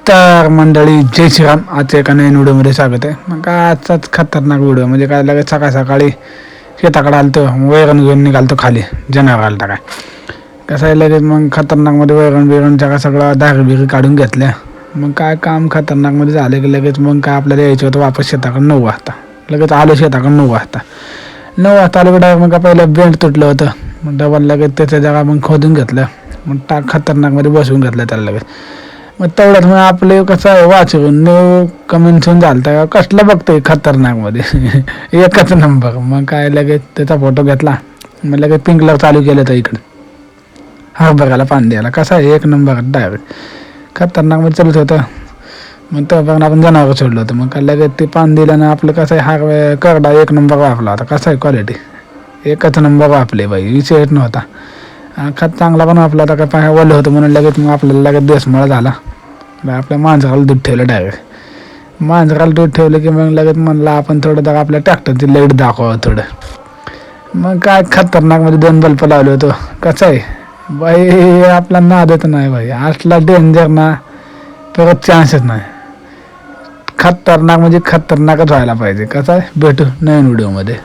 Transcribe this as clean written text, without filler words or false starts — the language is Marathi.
तर मंडळी जय श्रीराम. आजच्या एका नवीन व्हिडिओमध्ये स्वागत आहे. मग काय आजचाच खतरनाक व्हिडिओ म्हणजे काय लगेच सकाळ सकाळी शेताकडे आलतो, वैरण घेऊन निघालतो खाली जनावराला काय कसं आहे. लगेच मग खतरनाकमध्ये वैरण बिरणच्या का सगळं दाग बिरी काढून घेतल्या. मग काय काम खतरनाकमध्ये झालं की लगेच मग काय आपल्याला यायचं होतं वापस शेताकडे 9 वाजता. लगेच आलो शेताकडे 9 वाजता. 9 वाजता आलो डायरेक्ट मग काय पहिलं बेंड तुटलं होतं. मग डबल लगेच त्याच्या जागा मग खोदून घेतलं. मग खतरनाकमध्ये बसवून घेतलं त्याला लगेच. मग तेवढ्यात मग आपले कसं आहे वाचून नो कमेंट्स होऊन झालं तर कसलं बघतोय खतरनाकमध्ये एकच नंबर. मग काय लगेच त्याचा फोटो घेतला. मग लगेच पिंकलर चालू केलं तर इकडं हरभऱ्याला पाणी द्यायला. कसं आहे एक नंबर डायरेक्ट खतरनाकमध्ये चालत होतं. मग तेव्हा आपण जनावर सोडलं होतं. मग काय लगेच ते पाणी दिलं ना आपलं कसं आहे करडा एक नंबर वापला होता. कसं आहे क्वालिटी एकच नंबर वापले बाई, विषयच नव्हता. खत चांगला पण वापला होता. काय पाय ओलं होतं म्हणून लगेच मग आपल्याला लगेच देशमुळं झाला. आपल्या मांजराला दूध ठेवलं डायरेक्ट. मांजराला दूध ठेवलं की मग लगेच म्हणलं आपण थोडं तर आपल्या ट्रॅक्टरची लाईट दाखवा थोडं. मग काय खतरनाकमध्ये 2 बल्ब लावले होतो. कसं आहे बाई आपला नादच नाही बाई, असला डेंजर ना परत चान्सच नाही. खतरनाक म्हणजे खतरनाकच व्हायला पाहिजे. कसं आहे भेटू नवीन व्हिडिओमध्ये.